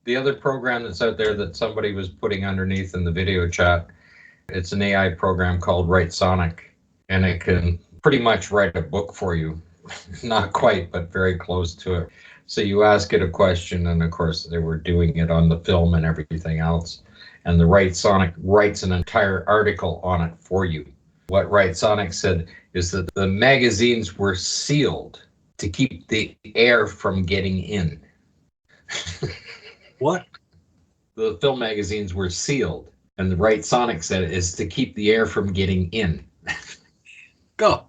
The other program that's out there that somebody was putting underneath in the video chat, it's an AI program called Writesonic, and it can pretty much write a book for you. Not quite, but very close to it. So you ask it a question, and of course they were doing it on the film and everything else. And the Writesonic writes an entire article on it for you. What Writesonic said is that the magazines were sealed to keep the air from getting in. What? The film magazines were sealed, and the Writesonic said is to keep the air from getting in. Go.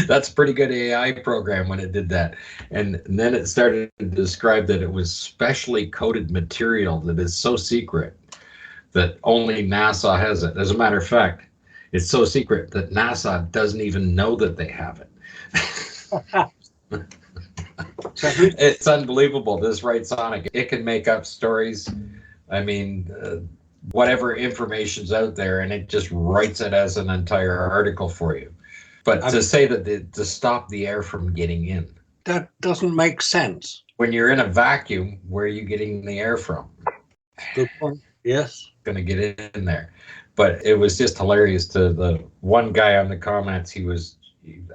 That's a pretty good AI program when it did that. And then it started to describe that it was specially coded material that is so secret that only NASA has it. As a matter of fact, it's so secret that NASA doesn't even know that they have it. It's unbelievable, this Writesonic. It can make up stories. I mean, whatever information's out there, and it just writes it as an entire article for you. But to say that to stop the air from getting in. That doesn't make sense. When you're in a vacuum, where are you getting the air from? Good point. Yes. Going to get in there. But it was just hilarious to the one guy on the comments. He was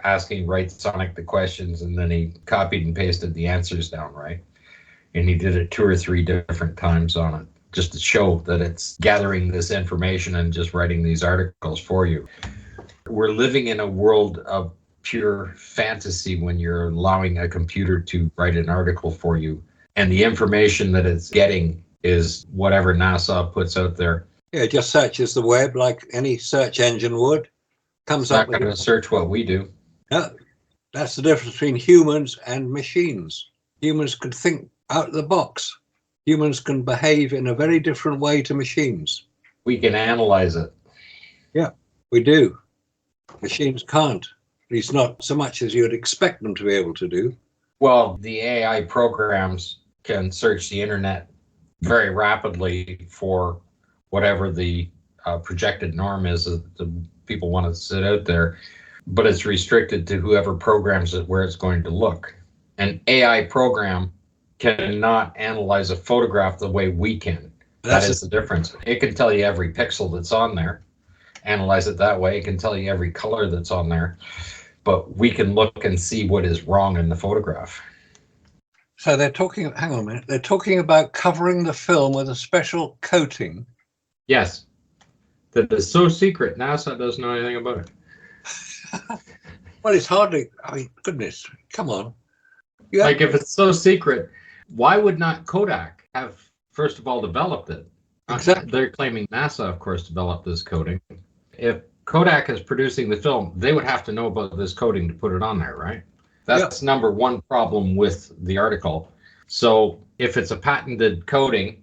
asking Writesonic the questions, and then he copied and pasted the answers down, right? And he did it 2 or 3 different times on it, just to show that it's gathering this information and just writing these articles for you. We're living in a world of pure fantasy when you're allowing a computer to write an article for you, and the information that it's getting is whatever NASA puts out there. Yeah, it just searches the web like any search engine would. Comes up. It's not going to search what we do. No, that's the difference between humans and machines. Humans can think out of the box. Humans can behave in a very different way to machines. We can analyze it. Yeah, we do. Machines can't, at least not so much as you would expect them to be able to do. Well, the AI programs can search the internet very rapidly for whatever the projected norm is that the people want to sit out there, but it's restricted to whoever programs it where it's going to look. An AI program cannot analyze a photograph the way we can. That is the difference. It can tell you every pixel that's on there, analyze it that way. It can tell you every color that's on there, but we can look and see what is wrong in the photograph. So they're talking, hang on a minute, they're talking about covering the film with a special coating. Yes. That is so secret, NASA doesn't know anything about it. Well, it's hardly, I mean, goodness, come on. Like, if it's so secret, why would not Kodak have, first of all, developed it? Exactly. They're claiming NASA, of course, developed this coating. If Kodak is producing the film, they would have to know about this coating to put it on there, right? That's number one problem with the article. So if it's a patented coating,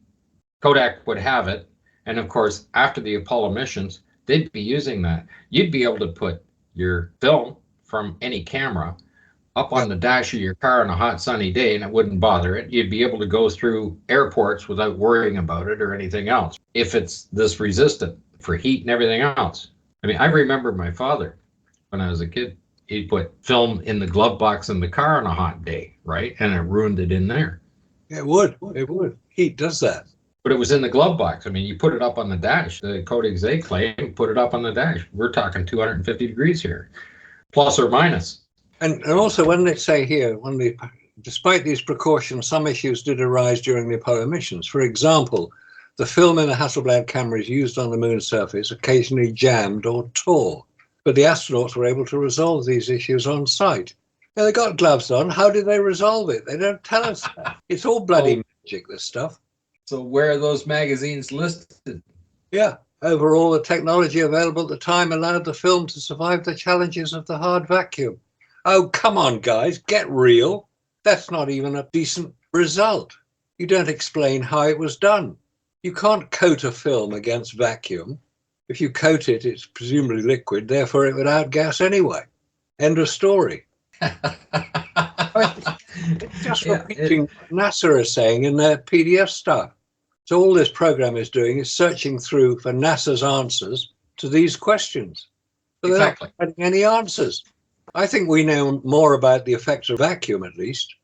Kodak would have it. And of course, after the Apollo missions, they'd be using that. You'd be able to put your film from any camera up on the dash of your car on a hot sunny day, and it wouldn't bother it. You'd be able to go through airports without worrying about it or anything else, if it's this resistant for heat and everything else. I mean, I remember my father, when I was a kid, he'd put film in the glove box in the car on a hot day, right? And it ruined it in there. It would. It would. Heat does that. But it was in the glove box. I mean, you put it up on the dash. The coatings they claim, put it up on the dash. We're talking 250 degrees here, plus or minus. And also, when they say here, despite these precautions, some issues did arise during the Apollo missions. For example, the film in the Hasselblad cameras used on the moon's surface occasionally jammed or tore. But the astronauts were able to resolve these issues on site. Now, they got gloves on. How did they resolve it? They don't tell us that. It's all bloody magic, this stuff. So where are those magazines listed? Yeah. Overall, the technology available at the time allowed the film to survive the challenges of the hard vacuum. Oh, come on, guys, get real. That's not even a decent result. You don't explain how it was done. You can't coat a film against vacuum. If you coat it, it's presumably liquid, therefore it would outgas anyway. End of story. It's just repeating what NASA is saying in their PDF stuff. So all this program is doing is searching through for NASA's answers to these questions. But they're not getting any answers. I think we know more about the effects of vacuum, at least,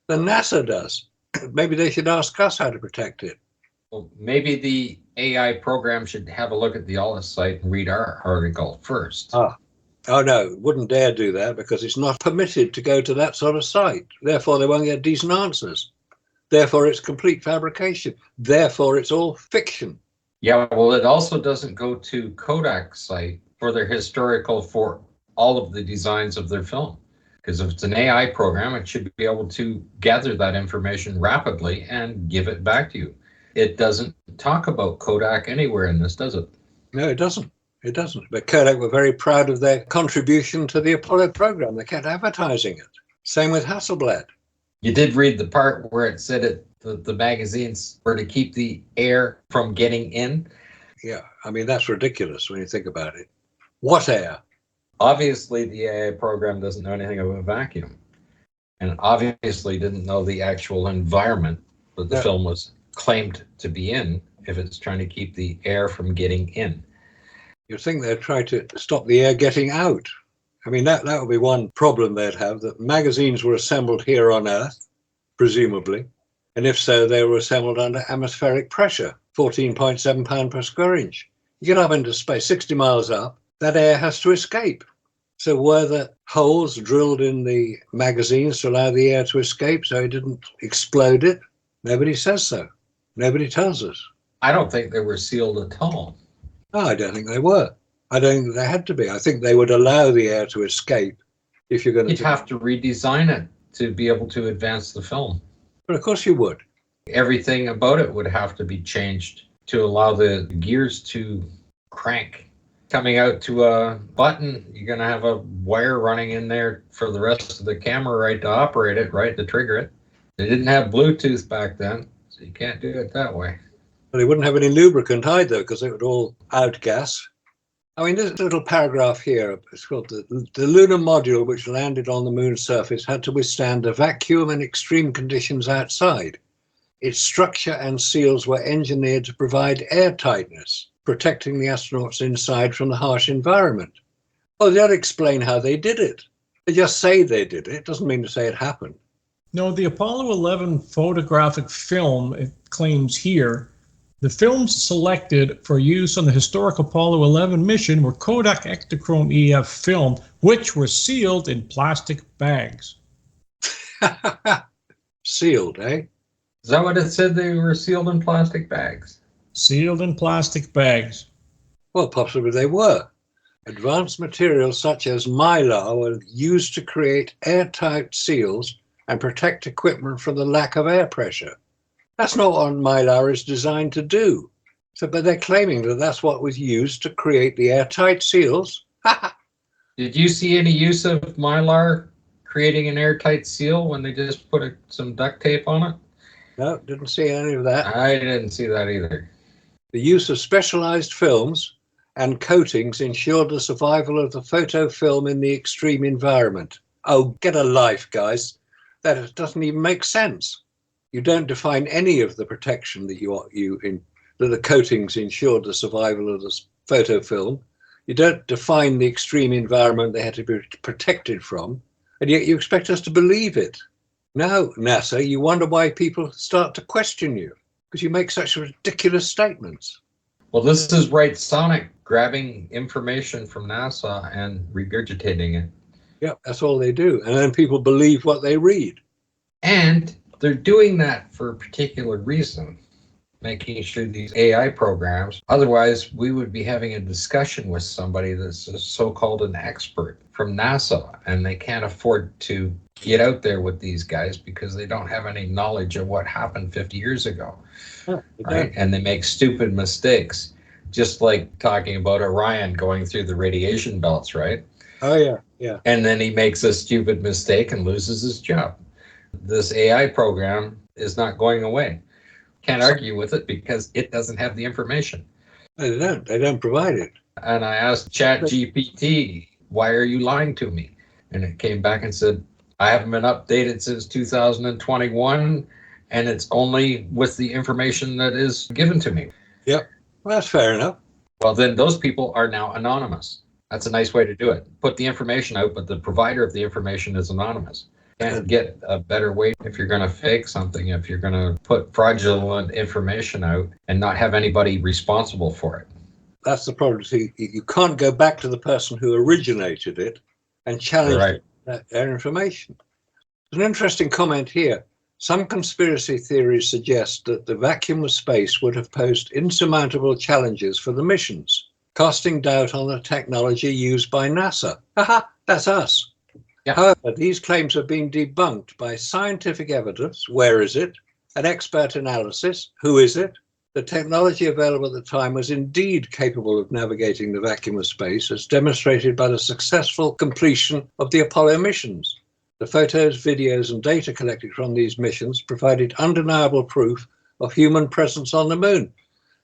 than NASA does. Maybe they should ask us how to protect it. Well, maybe the AI program should have a look at the Alice site and read our article first. Oh no, wouldn't dare do that because it's not permitted to go to that sort of site. Therefore, they won't get decent answers. Therefore, it's complete fabrication. Therefore, it's all fiction. Yeah, well, it also doesn't go to Kodak's site for their historical for all of the designs of their film. Because if it's an AI program, it should be able to gather that information rapidly and give it back to you. It doesn't talk about Kodak anywhere in this, does it? No, it doesn't. It doesn't. But Kodak were very proud of their contribution to the Apollo program. They kept advertising it. Same with Hasselblad. You did read the part where it said the magazines were to keep the air from getting in. Yeah, I mean, that's ridiculous when you think about it. What air? Obviously, the AI program doesn't know anything about a vacuum, and obviously didn't know the actual environment that the film was claimed to be in if it's trying to keep the air from getting in. You'd think they'd try to stop the air getting out. I mean, that would be one problem they'd have, that magazines were assembled here on Earth, presumably, and if so, they were assembled under atmospheric pressure, 14.7 pound per square inch. You get up into space, 60 miles up, that air has to escape. So were the holes drilled in the magazines to allow the air to escape so it didn't explode it? Nobody says so. Nobody tells us. I don't think they were sealed at all. No, I don't think they were. I don't think they had to be. I think they would allow the air to escape if you're going to... You'd have to redesign it to be able to advance the film. But of course you would. Everything about it would have to be changed to allow the gears to crank. Coming out to a button, you're going to have a wire running in there for the rest of the camera, right, to operate it, right, to trigger it. They didn't have Bluetooth back then, so you can't do it that way. But they wouldn't have any lubricant either because it would all outgas. I mean, this little paragraph here, it's called the lunar module which landed on the moon's surface had to withstand the vacuum and extreme conditions outside. Its structure and seals were engineered to provide airtightness, protecting the astronauts inside from the harsh environment. Well, they'll explain how they did it. They just say they did it. It doesn't mean to say it happened. No, the Apollo 11 photographic film, it claims here, the films selected for use on the historic Apollo 11 mission were Kodak Ektachrome EF film, which were sealed in plastic bags. Sealed, eh? Is that what it said? They were sealed in plastic bags? Sealed in plastic bags. Well, possibly they were. Advanced materials such as mylar were used to create airtight seals and protect equipment from the lack of air pressure. That's not what mylar is designed to do. But they're claiming that that's what was used to create the airtight seals. Did you see any use of mylar creating an airtight seal when they just put some duct tape on it? No, didn't see any of that. I didn't see that either. The use of specialized films and coatings ensured the survival of the photo film in the extreme environment. Oh, get a life, guys. That doesn't even make sense. You don't define any of the protection that that the coatings ensured the survival of the photo film. You don't define the extreme environment they had to be protected from, and yet you expect us to believe it. No, NASA, you wonder why people start to question you, because you make such ridiculous statements. Well, this is Writesonic grabbing information from NASA and regurgitating it. Yeah, that's all they do. And then people believe what they read. And they're doing that for a particular reason, making sure these AI programs, otherwise we would be having a discussion with somebody that's a so-called an expert from NASA, and they can't afford to get out there with these guys because they don't have any knowledge of what happened 50 years ago. Right? And they make stupid mistakes, just like talking about Orion going through the radiation belts, right? Oh, yeah, yeah. And then he makes a stupid mistake and loses his job. This AI program is not going away. Can't argue with it because it doesn't have the information. They don't provide it. And I asked ChatGPT, why are you lying to me? And it came back and said, I haven't been updated since 2021, and it's only with the information that is given to me. Yep, well, that's fair enough. Well, then those people are now anonymous. That's a nice way to do it. Put the information out, but the provider of the information is anonymous. can't get a better way if you're going to fake something, if you're going to put fraudulent information out and not have anybody responsible for it. That's the problem. See, you can't go back to the person who originated it and challenge their information. There's an interesting comment here. Some conspiracy theories suggest that the vacuum of space would have posed insurmountable challenges for the missions, casting doubt on the technology used by NASA. Haha, that's us. Yeah. However, these claims have been debunked by scientific evidence. Where is it? An expert analysis. Who is it? The technology available at the time was indeed capable of navigating the vacuum of space, as demonstrated by the successful completion of the Apollo missions. The photos, videos, and data collected from these missions provided undeniable proof of human presence on the moon.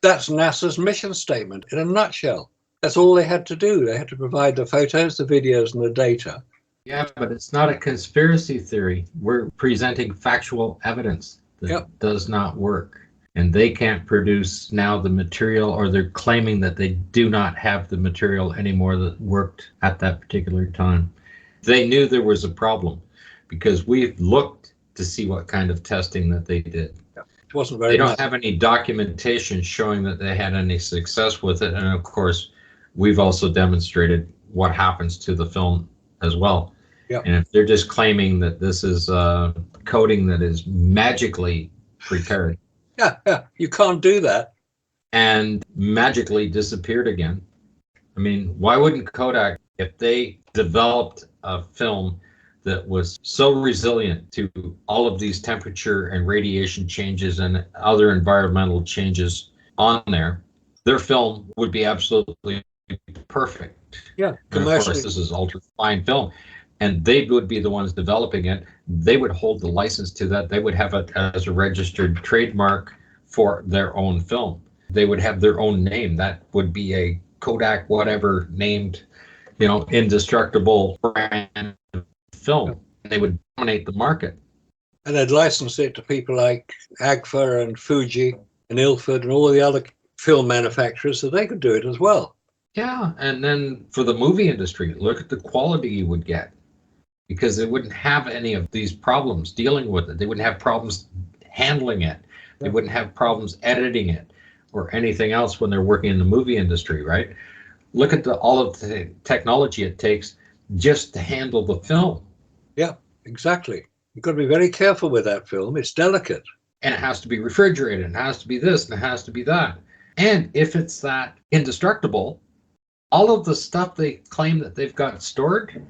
That's NASA's mission statement in a nutshell. That's all they had to do. They had to provide the photos, the videos, and the data. Yeah, but it's not a conspiracy theory. We're presenting factual evidence that does not work. And they can't produce now the material, or they're claiming that they do not have the material anymore that worked at that particular time. They knew there was a problem because we've looked to see what kind of testing that they did. It wasn't very They don't have any documentation showing that they had any success with it. And of course, we've also demonstrated what happens to the film as well. Yeah. And if they're just claiming that this is coding that is magically prepared. Yeah, you can't do that. And magically disappeared again. I mean, why wouldn't Kodak, if they developed a film that was so resilient to all of these temperature and radiation changes and other environmental changes on there, their film would be absolutely perfect. Yeah, and of course, this is ultra fine film. And they would be the ones developing it. They would hold the license to that. They would have it as a registered trademark for their own film. They would have their own name. That would be a Kodak whatever named, indestructible brand film. And they would dominate the market. And they'd license it to people like Agfa and Fuji and Ilford and all the other film manufacturers, so they could do it as well. Yeah, and then for the movie industry, look at the quality you would get. Because they wouldn't have any of these problems dealing with it. They wouldn't have problems handling it. They wouldn't have problems editing it or anything else when they're working in the movie industry, right? Look at all of the technology it takes just to handle the film. Yeah, exactly. You've got to be very careful with that film. It's delicate. And it has to be refrigerated, and it has to be this, and it has to be that. And if it's that indestructible, all of the stuff they claim that they've got stored,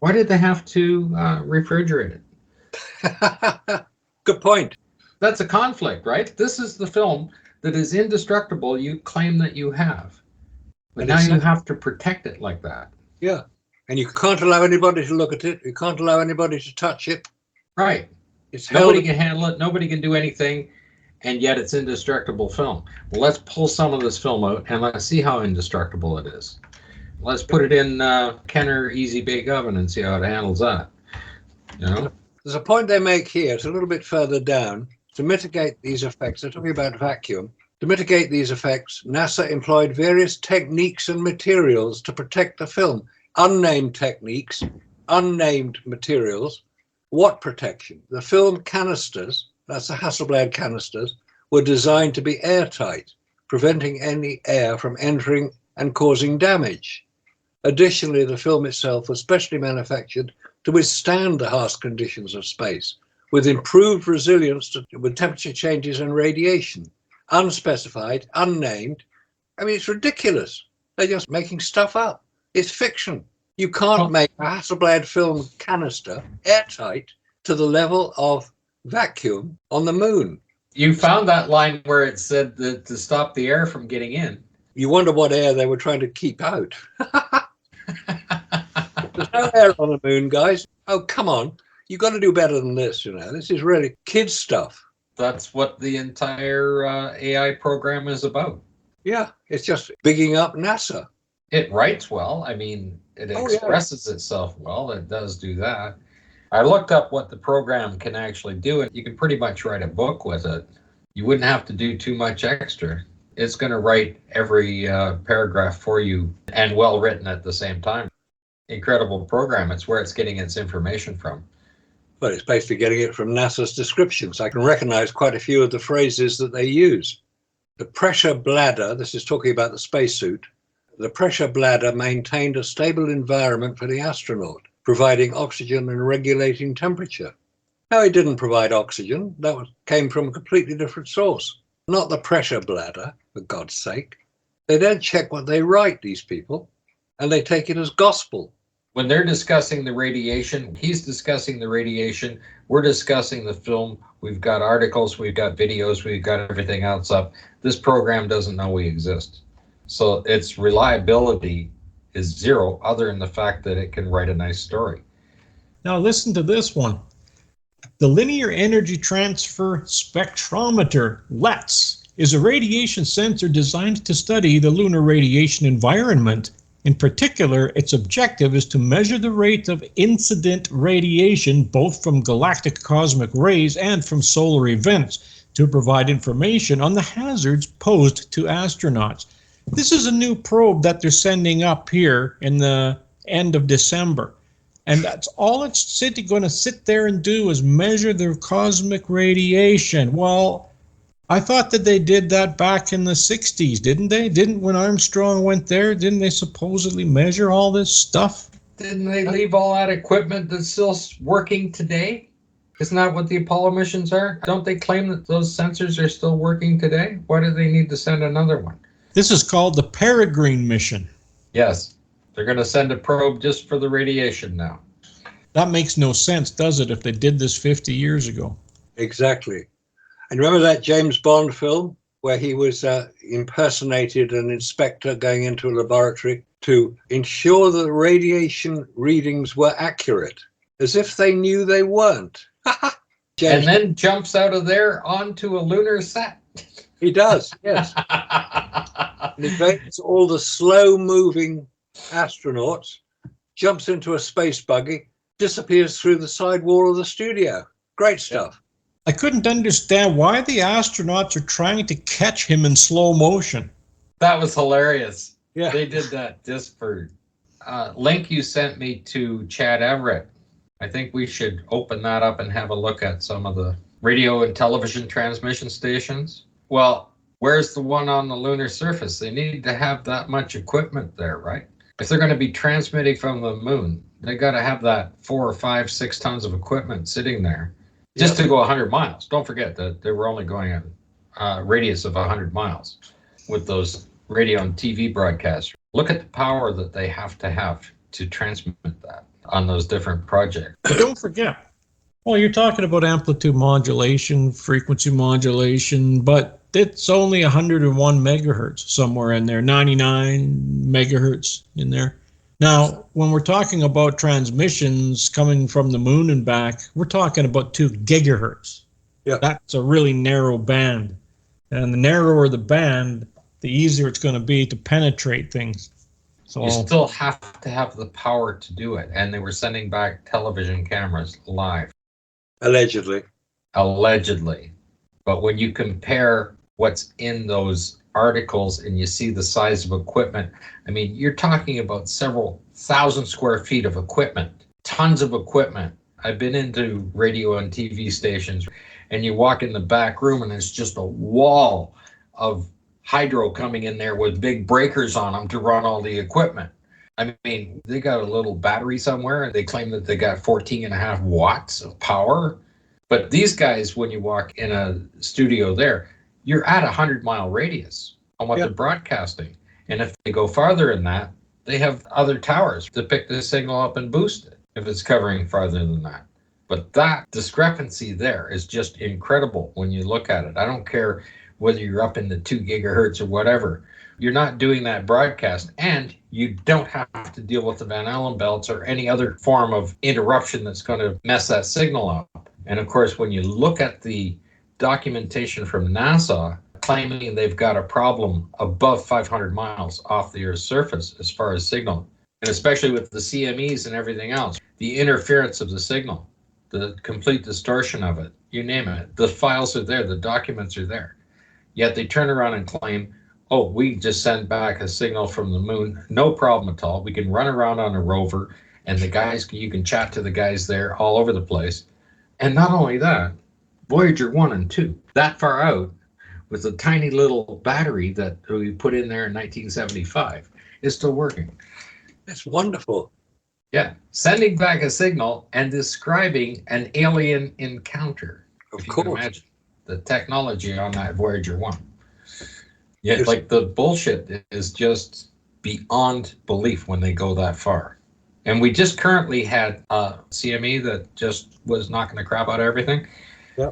why did they have to refrigerate it? Good point. That's a conflict, right? This is the film that is indestructible you claim that you have. But now you have to protect it like that. Yeah. And you can't allow anybody to look at it. You can't allow anybody to touch it. Right. Nobody can handle it. Nobody can do anything. And yet it's indestructible film. Well, let's pull some of this film out and let's see how indestructible it is. Let's put it in Kenner Easy Bake Oven and see how it handles that. There's a point they make here. It's a little bit further down. To mitigate these effects, they're talking about vacuum. To mitigate these effects, NASA employed various techniques and materials to protect the film. Unnamed techniques, unnamed materials. What protection? The film canisters, that's the Hasselblad canisters, were designed to be airtight, preventing any air from entering and causing damage. Additionally, the film itself was specially manufactured to withstand the harsh conditions of space, with improved resilience with temperature changes and radiation. Unspecified, unnamed. I mean, it's ridiculous. They're just making stuff up. It's fiction. You can't make a Hasselblad film canister airtight to the level of vacuum on the moon. You found that line where it said that to stop the air from getting in. You wonder what air they were trying to keep out. There's no air on the moon, guys. Oh, come on. You've got to do better than this, This is really kids stuff. That's what the entire AI program is about. Yeah, it's just bigging up NASA. It writes well. I mean, it expresses itself well. It does do that. I looked up what the program can actually do, and you can pretty much write a book with it. You wouldn't have to do too much extra. It's going to write every paragraph for you and well written at the same time. Incredible program. It's where it's getting its information from. Well, it's basically getting it from NASA's descriptions. I can recognize quite a few of the phrases that they use. The pressure bladder, this is talking about the spacesuit, the pressure bladder maintained a stable environment for the astronaut, providing oxygen and regulating temperature. No, it didn't provide oxygen. Came from a completely different source. Not the pressure bladder, for God's sake. They don't check what they write, these people, and they take it as gospel. When they're discussing the radiation, he's discussing the radiation, we're discussing the film, we've got articles, we've got videos, we've got everything else up. This program doesn't know we exist. So its reliability is zero, other than the fact that it can write a nice story. Now listen to this one. The Linear Energy Transfer Spectrometer, LETS, is a radiation sensor designed to study the lunar radiation environment. In particular, its objective is to measure the rate of incident radiation both from galactic cosmic rays and from solar events to provide information on the hazards posed to astronauts. This is a new probe that they're sending up here in the end of December. And that's all it's going to sit there and do is measure the cosmic radiation. Well, I thought that they did that back in the 60s, didn't they? When Armstrong went there, didn't they supposedly measure all this stuff? Didn't they leave all that equipment that's still working today? Isn't that what the Apollo missions are? Don't they claim that those sensors are still working today? Why do they need to send another one? This is called the Peregrine mission. Yes, they're going to send a probe just for the radiation now. That makes no sense, does it, if they did this 50 years ago? Exactly. And remember that James Bond film where he was impersonated an inspector going into a laboratory to ensure that the radiation readings were accurate, as if they knew they weren't. And then jumps out of there onto a lunar set. He does, yes. And evades all the slow-moving astronauts, jumps into a space buggy, disappears through the side wall of the studio. Great stuff. I couldn't understand why the astronauts are trying to catch him in slow motion. That was hilarious. Yeah. They did that just for link you sent me to Chad Everett. I think we should open that up and have a look at some of the radio and television transmission stations. Well, where's the one on the lunar surface? They need to have that much equipment there, right? If they're going to be transmitting from the moon, they got to have that 4 or 5, 6 tons of equipment sitting there. Just to go 100 miles. Don't forget that they were only going a radius of 100 miles with those radio and TV broadcasts. Look at the power that they have to transmit that on those different projects. But don't forget, well, you're talking about amplitude modulation, frequency modulation, but it's only 101 megahertz somewhere in there, 99 megahertz in there. Now, when we're talking about transmissions coming from the moon and back, we're talking about 2 gigahertz. Yeah. That's a really narrow band. And the narrower the band, the easier it's going to be to penetrate things. So you still have to have the power to do it. And they were sending back television cameras live. Allegedly. Allegedly. But when you compare what's in those articles and you see the size of equipment, I mean, you're talking about several thousand square feet of equipment, tons of equipment. I've been into radio and TV stations, and you walk in the back room and it's just a wall of hydro coming in there with big breakers on them to run all the equipment. I mean, they got a little battery somewhere and they claim that they got 14.5 watts of power. But these guys, when you walk in a studio there, you're at 100-mile radius on what they're broadcasting. And if they go farther than that, they have other towers to pick the signal up and boost it if it's covering farther than that. But that discrepancy there is just incredible when you look at it. I don't care whether you're up in the 2 gigahertz or whatever. You're not doing that broadcast, and you don't have to deal with the Van Allen belts or any other form of interruption that's going to mess that signal up. And of course, when you look at the documentation from NASA claiming they've got a problem above 500 miles off the Earth's surface as far as signal, and especially with the CMEs and everything else, the interference of the signal, the complete distortion of it, you name it. The files are there, the documents are there. Yet they turn around and claim, oh, we just send back a signal from the moon, no problem at all. We can run around on a rover, and the guys, you can chat to the guys there all over the place. And not only that, Voyager 1 and 2, that far out, with a tiny little battery that we put in there in 1975, is still working. That's wonderful. Yeah, sending back a signal and describing an alien encounter. Of If you course. can imagine the technology on that Voyager 1. Yeah, Yes. like the bullshit is just beyond belief when they go that far. And we just currently had a CME that just was knocking the crap out of everything.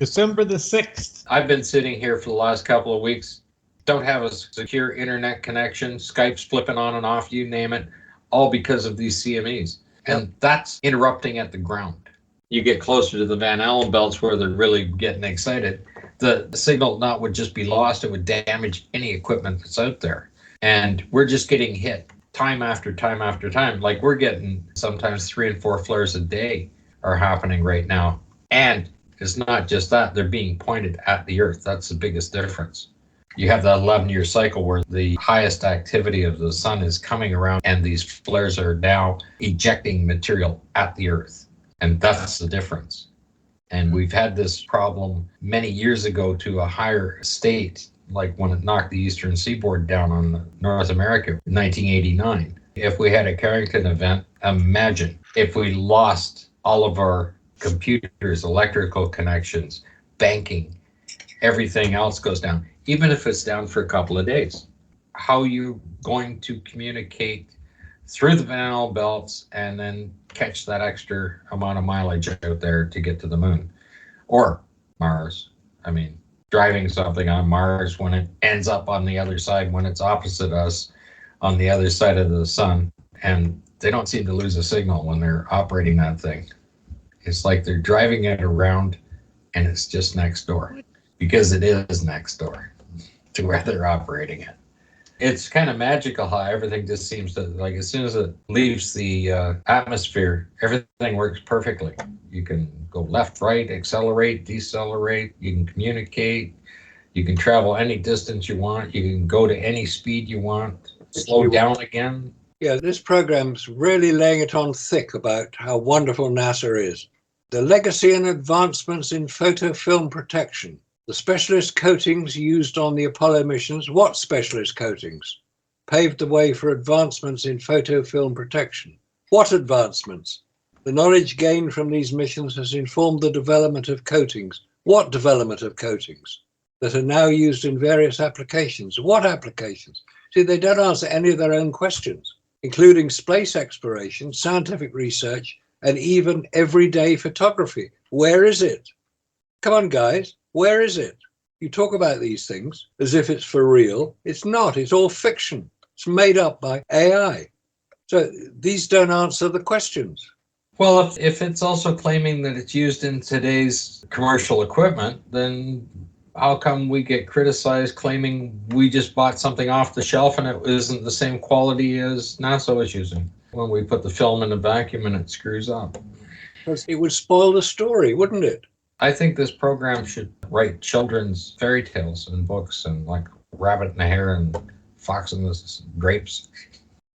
December the 6th. I've been sitting here for the last couple of weeks, don't have a secure internet connection, Skype's flipping on and off, you name it, all because of these CMEs. And that's interrupting at the ground. You get closer to the Van Allen belts where they're really getting excited. The signal not would just be lost, it would damage any equipment that's out there. And we're just getting hit time after time after time. Like we're getting sometimes 3 and 4 flares a day are happening right now. And it's not just that, they're being pointed at the Earth. That's the biggest difference. You have that 11-year cycle where the highest activity of the sun is coming around and these flares are now ejecting material at the Earth. And that's the difference. And we've had this problem many years ago to a higher state, like when it knocked the eastern seaboard down on North America in 1989. If we had a Carrington event, imagine if we lost all of our computers, electrical connections, banking, everything else goes down, even if it's down for a couple of days. How are you going to communicate through the Van Allen belts and then catch that extra amount of mileage out there to get to the moon or Mars? I mean, driving something on Mars when it ends up on the other side, when it's opposite us on the other side of the sun, and they don't seem to lose a signal when they're operating that thing. It's like they're driving it around and it's just next door, because it is next door to where they're operating it. It's kind of magical how everything just seems to, like, as soon as it leaves the atmosphere, everything works perfectly. You can go left, right, accelerate, decelerate, you can communicate, you can travel any distance you want, you can go to any speed you want, slow down again. Yeah, this program's really laying it on thick about how wonderful NASA is. The legacy and advancements in photofilm protection. The specialist coatings used on the Apollo missions, what specialist coatings? Paved the way for advancements in photofilm protection. What advancements? The knowledge gained from these missions has informed the development of coatings. What development of coatings? That are now used in various applications. What applications? See, they don't answer any of their own questions, including space exploration, scientific research, and even everyday photography. Where is it? Come on, guys. Where is it? You talk about these things as if it's for real. It's not. It's all fiction. It's made up by AI. So these don't answer the questions. Well, if it's also claiming that it's used in today's commercial equipment, then how come we get criticized claiming we just bought something off the shelf and it isn't the same quality as NASA was using when we put the film in a vacuum and it screws up? Because it would spoil the story, wouldn't it? I think this program should write children's fairy tales and books and like Rabbit and the Hare and Fox and the Grapes.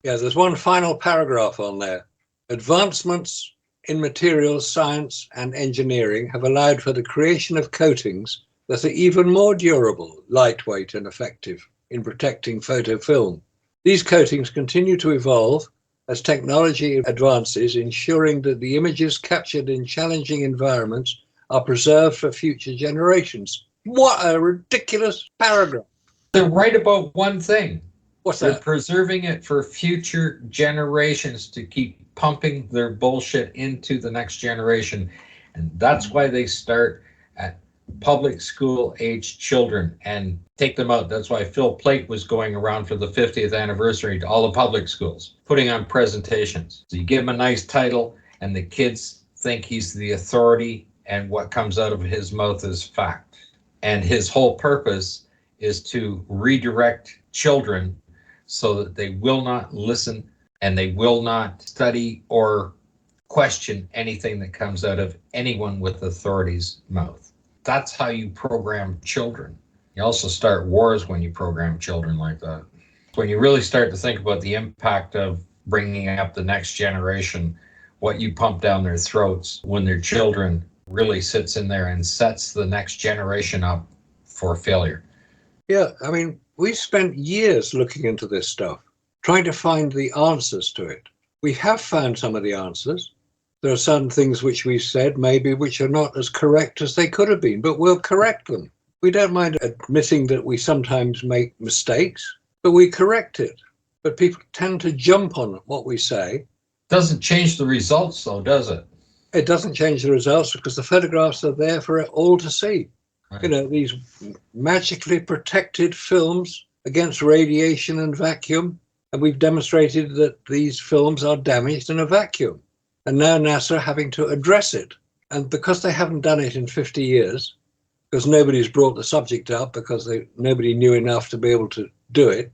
Yeah, there's one final paragraph on there. Advancements in materials science and engineering have allowed for the creation of coatings that are even more durable, lightweight and effective in protecting photofilm. These coatings continue to evolve as technology advances, ensuring that the images captured in challenging environments are preserved for future generations. What a ridiculous paragraph. They're right about one thing. What's They're that? preserving it for future generations to keep pumping their bullshit into the next generation. And that's why they start at public school age children and take them out. That's why Phil Plait was going around for the 50th anniversary to all the public schools, putting on presentations. So you give him a nice title and the kids think he's the authority, and what comes out of his mouth is fact. And his whole purpose is to redirect children so that they will not listen and they will not study or question anything that comes out of anyone with authority's mouth. That's how you program children. You also start wars when you program children like that. When you really start to think about the impact of bringing up the next generation, what you pump down their throats when they're children, really sits in there and sets the next generation up for failure. Yeah, I mean, we spent years looking into this stuff, trying to find the answers to it. We have found some of the answers. There are some things which we've said maybe which are not as correct as they could have been, but we'll correct them. We don't mind admitting that we sometimes make mistakes, but we correct it. But people tend to jump on what we say. Doesn't change the results, though, does it? It doesn't change the results because the photographs are there for all to see. Right. You know, these magically protected films against radiation and vacuum. And we've demonstrated that these films are damaged in a vacuum. And now NASA are having to address it. And because they haven't done it in 50 years, because nobody's brought the subject up, because nobody knew enough to be able to do it,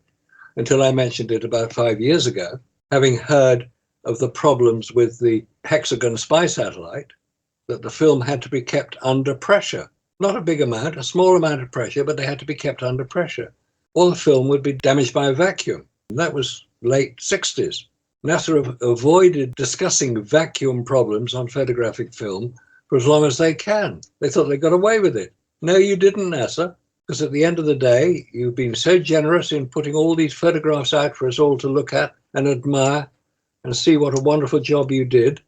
until I mentioned it about 5 years ago, having heard of the problems with the Hexagon spy satellite, that the film had to be kept under pressure. Not a big amount, a small amount of pressure, but they had to be kept under pressure. Or the film would be damaged by a vacuum. And that was late 60s. NASA have avoided discussing vacuum problems on photographic film for as long as they can. They thought they got away with it. No, you didn't, NASA, because at the end of the day, you've been so generous in putting all these photographs out for us all to look at and admire and see what a wonderful job you did.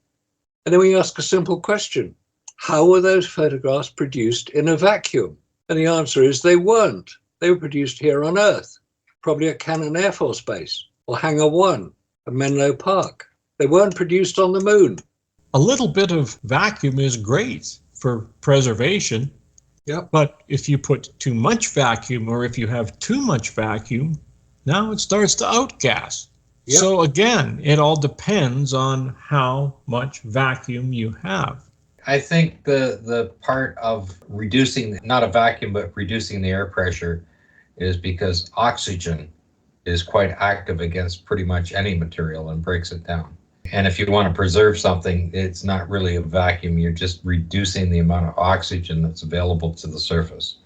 And then we ask a simple question. How were those photographs produced in a vacuum? And the answer is they weren't. They were produced here on Earth, probably at Cannon Air Force Base or Hangar 1 at Menlo Park. They weren't produced on the moon. A little bit of vacuum is great for preservation. Yep. But if you put too much vacuum, or if you have too much vacuum, now it starts to outgas. Yep. So again, it all depends on how much vacuum you have. I think the part of reducing, not a vacuum, but reducing the air pressure is because oxygen is quite active against pretty much any material and breaks it down. And if you want to preserve something, it's not really a vacuum. You're just reducing the amount of oxygen that's available to the surface.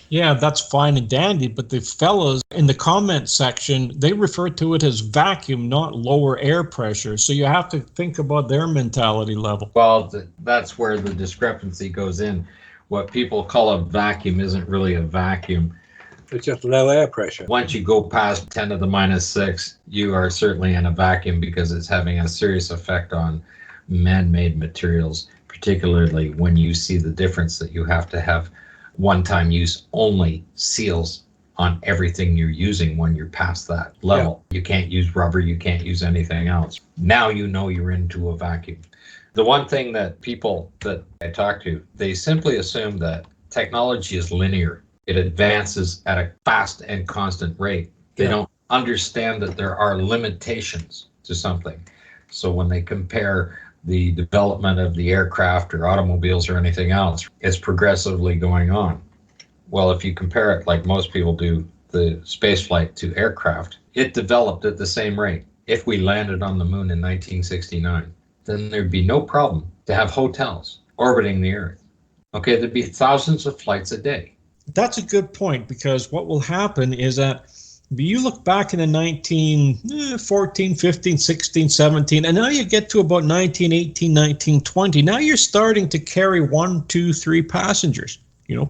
Yeah, that's fine and dandy, but the fellows in the comment section, they refer to it as vacuum, not lower air pressure. So you have to think about their mentality level. Well, that's where the discrepancy goes in. What people call a vacuum isn't really a vacuum. It's just low air pressure. Once you go past 10 to the minus 6, you are certainly in a vacuum because it's having a serious effect on man-made materials, particularly when you see the difference that you have to have one-time use only seals on everything you're using when you're past that level. Yeah. You can't use rubber, you can't use anything else. Now you know you're into a vacuum. The one thing that people that I talk to, they simply assume that technology is linear. It advances at a fast and constant rate. They don't understand that there are limitations to something. So when they compare the development of the aircraft or automobiles or anything else, it's progressively going on. Well, if you compare it like most people do, the space flight to aircraft, it developed at the same rate. If we landed on the moon in 1969, then there'd be no problem to have hotels orbiting the Earth. Okay, there'd be thousands of flights a day. That's a good point, because what will happen is that you look back in the 1914, 15, 16, 17, and now you get to about 1918, 1920. Now you're starting to carry 1, 2, 3 passengers,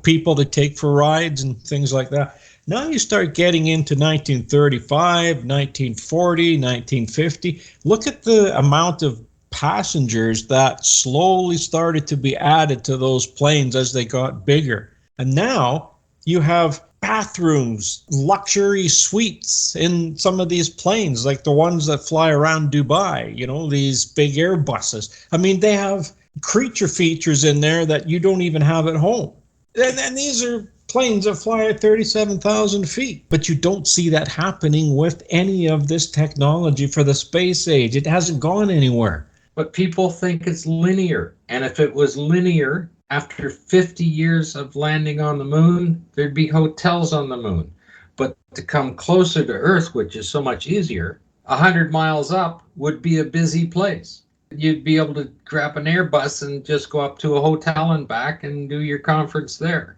people to take for rides and things like that. Now you start getting into 1935, 1940, 1950. Look at the amount of passengers that slowly started to be added to those planes as they got bigger. And now you have bathrooms, luxury suites in some of these planes, like the ones that fly around Dubai, these big Airbuses. I mean, they have creature features in there that you don't even have at home. And these are planes that fly at 37,000 feet. But you don't see that happening with any of this technology for the space age. It hasn't gone anywhere. But people think it's linear. And if it was linear, after 50 years of landing on the moon, there'd be hotels on the moon. But to come closer to Earth, which is so much easier, 100 miles up would be a busy place. You'd be able to grab an Airbus and just go up to a hotel and back and do your conference there.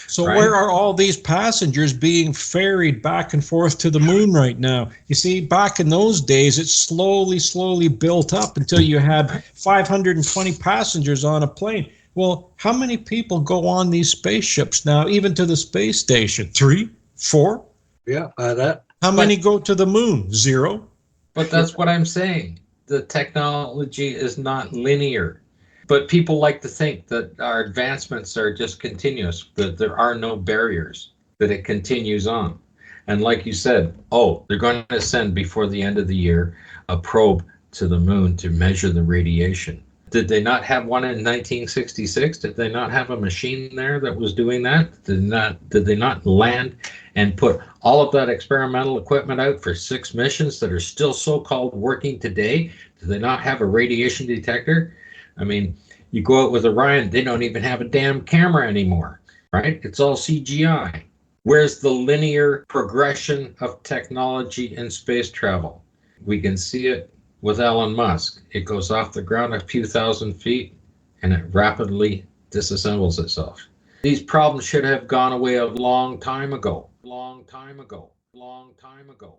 So where are all these passengers being ferried back and forth to the moon right now? You see, back in those days, it slowly built up until you had 520 passengers on a plane. Well, how many people go on these spaceships now, even to the space station? 3? 4? Yeah, that. How many go to the moon? 0? But that's what I'm saying. The technology is not linear. But people like to think that our advancements are just continuous, that there are no barriers, that it continues on. And like you said, they're going to send before the end of the year a probe to the moon to measure the radiation. Did they not have one in 1966? Did they not have a machine there that was doing that? Did they not land and put all of that experimental equipment out for 6 missions that are still so-called working today? Do they not have a radiation detector? I mean, you go out with Orion, they don't even have a damn camera anymore, right? It's all CGI. Where's the linear progression of technology in space travel? We can see it with Elon Musk. It goes off the ground a few thousand feet and it rapidly disassembles itself. These problems should have gone away a long time ago. Long time ago. Long time ago.